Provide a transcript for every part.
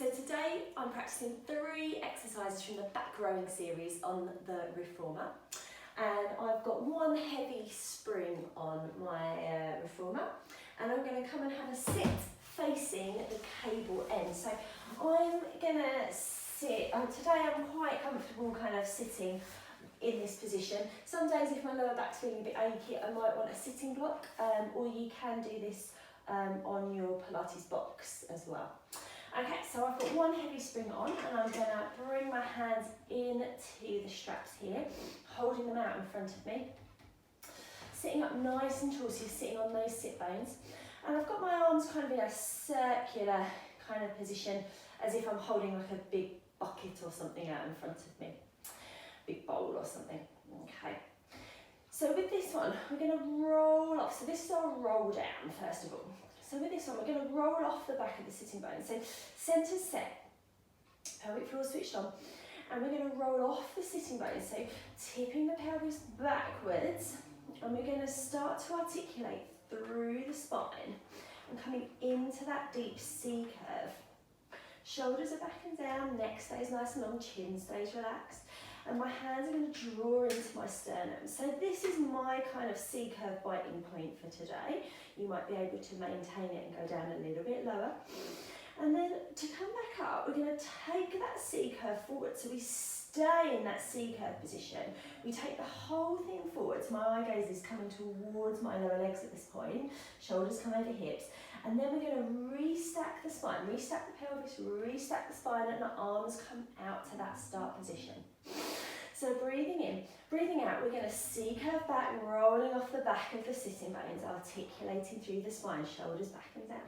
So today I'm practicing 3 exercises from the back rowing series on the reformer, and I've got one heavy spring on my reformer, and I'm going to come and have a sit facing the cable end. So I'm going to sit, today I'm quite comfortable kind of sitting in this position. Some days if my lower back's feeling a bit achy, I might want a sitting block, or you can do this on your Pilates box as well. Okay, so I've got one heavy spring on, and I'm going to bring my hands into the straps here, holding them out in front of me. Sitting up nice and tall, so you're sitting on those sit bones. And I've got my arms kind of in a circular kind of position, as if I'm holding like a big bucket or something out in front of me. Big bowl or something. Okay. So with this one, we're going to roll off. So this is our roll down, first of all. So with this one, we're going to roll off the back of the sitting bone. So centre set, pelvic floor switched on, and we're going to roll off the sitting bone. So tipping the pelvis backwards, and we're going to start to articulate through the spine and coming into that deep C curve. Shoulders are back and down, neck stays nice and long, chin stays relaxed. And my hands are going to draw into my sternum. So this is my kind of C curve biting point for today. You might be able to maintain it and go down a little bit lower. And then to come back up, we're going to take that C curve forward. So we stay in that C curve position. We take the whole thing forwards. My eye gaze is coming towards my lower legs at this point. Shoulders come over hips. And then we're going to restack the spine, restack the pelvis, restack the spine, and the arms come out to that start position. So breathing in, breathing out, we're going to C curve back, rolling off the back of the sitting bones, articulating through the spine, shoulders back and down.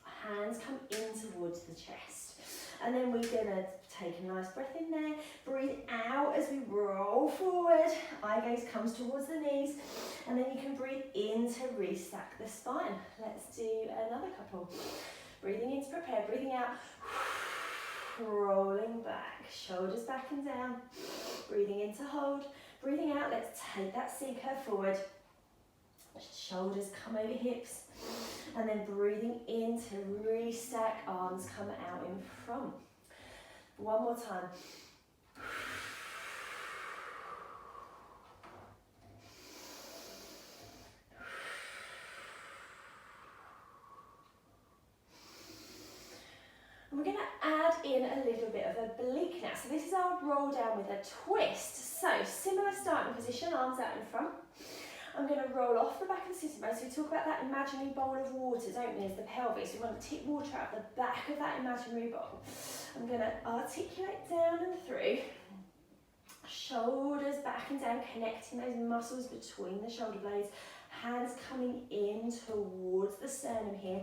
Hands come in towards the chest. And then we're going to take a nice breath in there, breathe out as we roll forward, eye gaze comes towards the knees, and then you can breathe in to restack the spine. Let's do another couple. Breathing in to prepare, breathing out, rolling back, shoulders back and down, breathing in to hold, breathing out, let's take that C curve forward, shoulders come over hips, and then breathing in to restack, arms come out in front. One more time. And we're going to add in a little bit of a oblique now. So this is our roll down with a twist. So similar starting position, arms out in front. I'm going to roll off the back of the sitting bone. So we talk about that imaginary bowl of water, don't we, as the pelvis. We want to tip water out the back of that imaginary bowl. I'm going to articulate down and through. Shoulders back and down, connecting those muscles between the shoulder blades. Hands coming in towards the sternum here.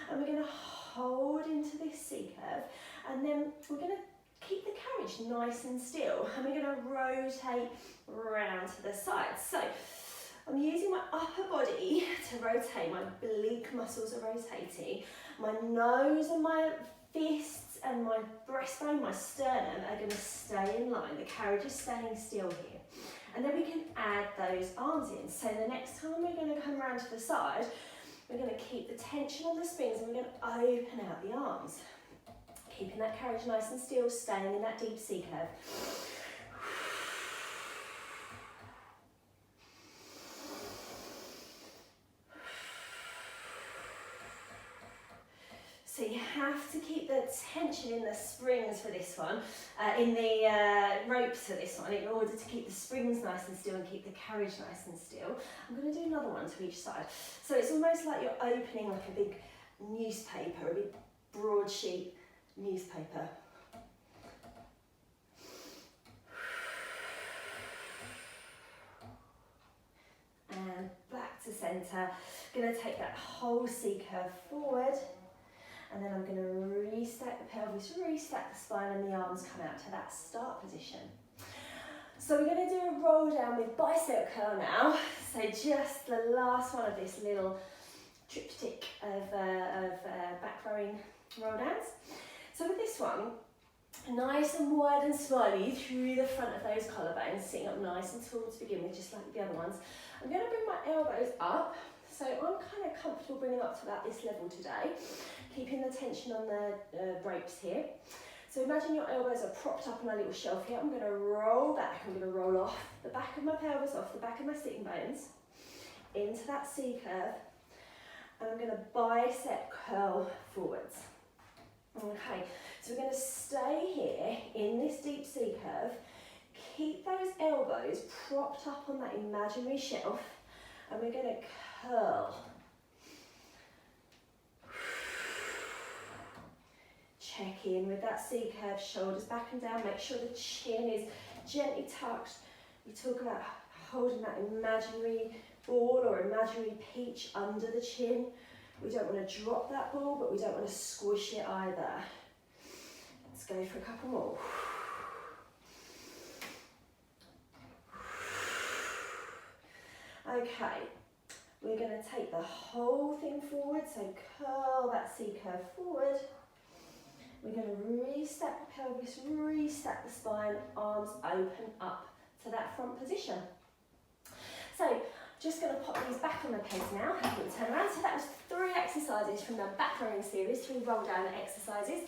And we're going to hold into this C curve. And then we're going to keep the carriage nice and still. And we're going to rotate round to the side. So I'm using my upper body to rotate, my oblique muscles are rotating, my nose and my fists and my breastbone, my sternum are going to stay in line, the carriage is staying still here. And then we can add those arms in. So the next time we're going to come round to the side, we're going to keep the tension on the springs and we're going to open out the arms. Keeping that carriage nice and still, staying in that deep C curve. So you have to keep the tension in the springs for this one, in the ropes for this one, in order to keep the springs nice and still and keep the carriage nice and still. I'm going to do another one to each side. So it's almost like you're opening like a big newspaper, a big broadsheet newspaper. And back to centre. Going to take that whole C curve forward. And then I'm going to restack the pelvis, restack the spine, and the arms come out to that start position. So we're going to do a roll down with bicep curl now. So just the last one of this little triptych of back rowing roll downs. So with this one, nice and wide and smiley through the front of those collarbones, sitting up nice and tall to begin with, just like the other ones. I'm going to bring my elbows up. So I'm kind of comfortable bringing them up to about this level today. keeping the tension on the ropes here. So imagine your elbows are propped up on a little shelf here. I'm going to roll back, I'm going to roll off the back of my pelvis, off the back of my sitting bones, into that C curve, and I'm going to bicep curl forwards. Okay, so we're going to stay here in this deep C curve, keep those elbows propped up on that imaginary shelf, and we're going to curl. Check in with that C curve, shoulders back and down, make sure the chin is gently tucked. We talk about holding that imaginary ball or imaginary peach under the chin. We don't want to drop that ball, but we don't want to squish it either. Let's go for a couple more. Okay, we're going to take the whole thing forward, so curl that C curve forward. We're going to restack the pelvis, restack the spine, arms open up to that front position. So, just going to pop these back on the pegs now, have a little turn around. So that was 3 exercises from the back rowing series, 3 roll down exercises.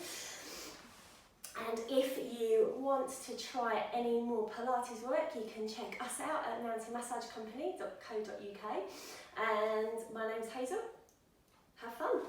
And if you want to try any more Pilates work, you can check us out at nancymassagecompany.co.uk. And my name's Hazel. Have fun.